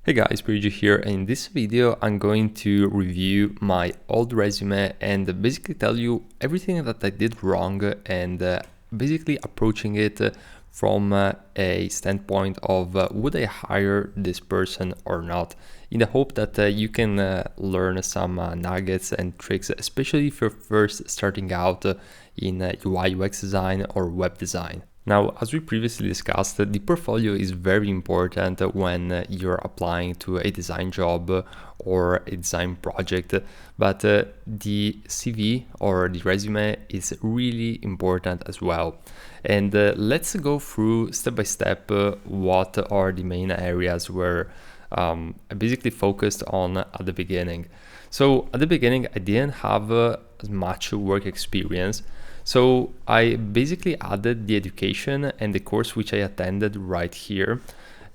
Hey guys, Virgil here, and in this video I'm going to review my old resume and basically tell you everything that I did wrong and basically approaching it from a standpoint of would I hire this person or not, in the hope that you can learn some nuggets and tricks, especially if you're first starting out in UI UX design or web design. Now, as we previously discussed, the portfolio is very important when you're applying to a design job or a design project, but the CV or the resume is really important as well. And let's go through step by step what are the main areas where I basically focused on at the beginning. So at the beginning, I didn't have as much work experience. So I basically added the education and the course which I attended right here,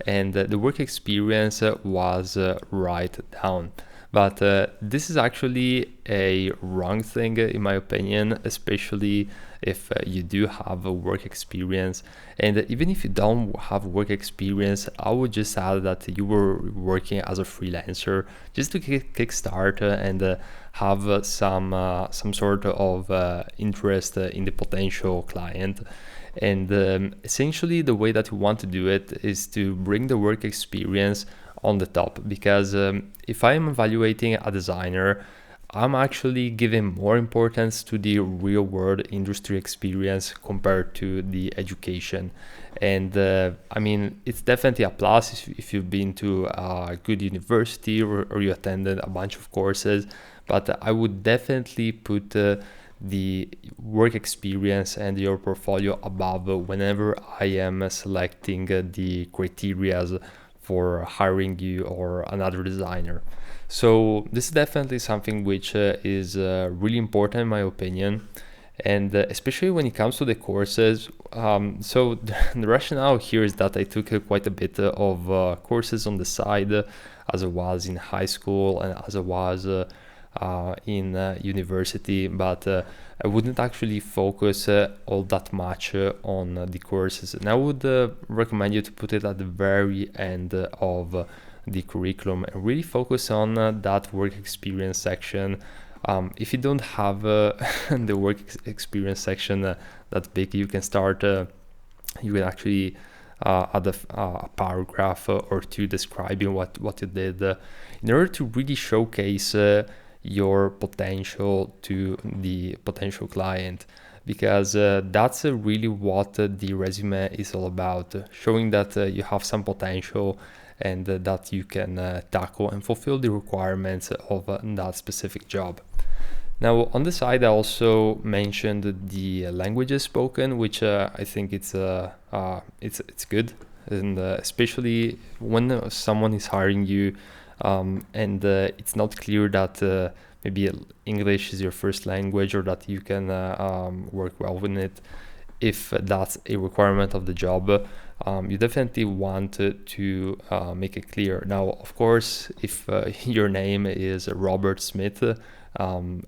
and the work experience was right down. But this is actually a wrong thing in my opinion, especially if you do have a work experience. And even if you don't have work experience, I would just add that you were working as a freelancer just to kickstart and have some sort of interest in the potential client. And essentially the way that you want to do it is to bring the work experience on the top, because if I am evaluating a designer, I'm actually giving more importance to the real world industry experience compared to the education. And I mean, it's definitely a plus if you've been to a good university or you attended a bunch of courses, but I would definitely put the work experience and your portfolio above whenever I am selecting the criteria for hiring you or another designer. So this is definitely something which is really important in my opinion, and especially when it comes to the courses. So the rationale here is that I took quite a bit of courses on the side, as I was in high school and as I was in university, but I wouldn't actually focus all that much on the courses. And I would recommend you to put it at the very end of the curriculum and really focus on that work experience section. If you don't have the work experience section that big, you can start, you can actually add a paragraph or two describing what you did in order to really showcase your potential to the potential client, because that's really what the resume is all about, showing that you have some potential and that you can tackle and fulfill the requirements of that specific job. Now on the side, I also mentioned the languages spoken, which I think it's good, and especially when someone is hiring you, and it's not clear that maybe English is your first language or that you can work well with it. If that's a requirement of the job, you definitely want to make it clear. Now, of course, if your name is Robert Smith, and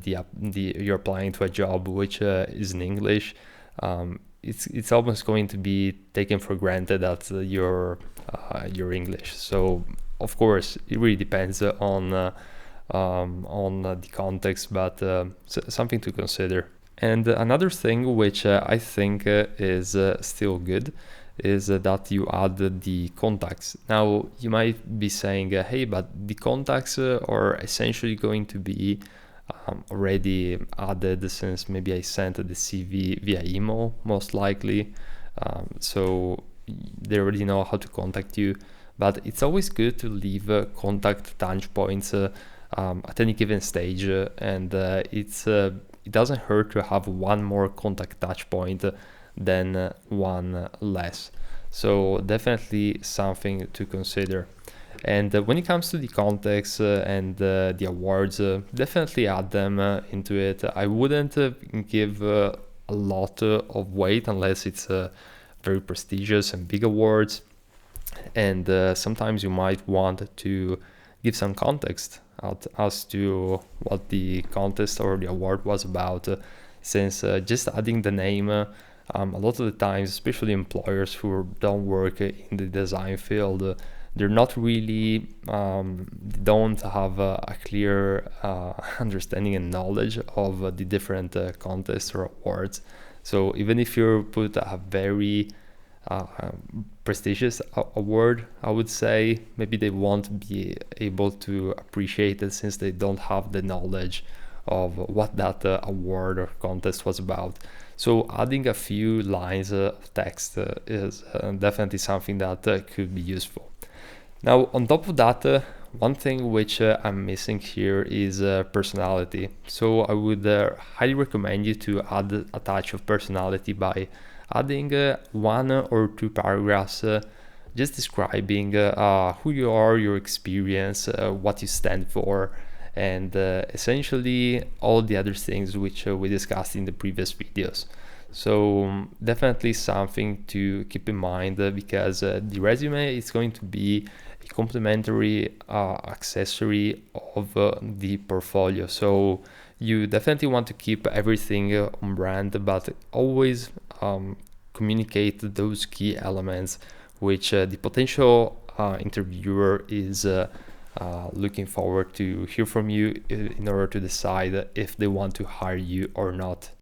you're applying to a job which is in English, it's almost going to be taken for granted that you're English. So of course it really depends on the context, but something to consider. And another thing which I think is still good is that you add the contacts. Now you might be saying, hey, but the contacts are essentially going to be already added, since maybe I sent the CV via email most likely, so they already know how to contact you. But it's always good to leave contact touch points at any given stage, and it doesn't hurt to have one more contact touch point than one less. So definitely something to consider. And when it comes to the context and the awards, definitely add them into it. I wouldn't give a lot of weight unless it's very prestigious and big awards. And sometimes you might want to give some context as to what the contest or the award was about, since just adding the name, a lot of the times, especially employers who don't work in the design field, they're not really, they don't have a clear understanding and knowledge of the different contests or awards. So even if you put a very prestigious award, I would say maybe they won't be able to appreciate it since they don't have the knowledge of what that award or contest was about. So adding a few lines of text is definitely something that could be useful. Now, on top of that, one thing which I'm missing here is personality. So I would highly recommend you to add a touch of personality by adding 1 or 2 paragraphs just describing who you are, your experience, what you stand for, and essentially all the other things which we discussed in the previous videos. So definitely something to keep in mind because the resume is going to be a complementary accessory of the portfolio. So you definitely want to keep everything on brand, but always communicate those key elements which the potential interviewer is looking forward to hear from you in order to decide if they want to hire you or not.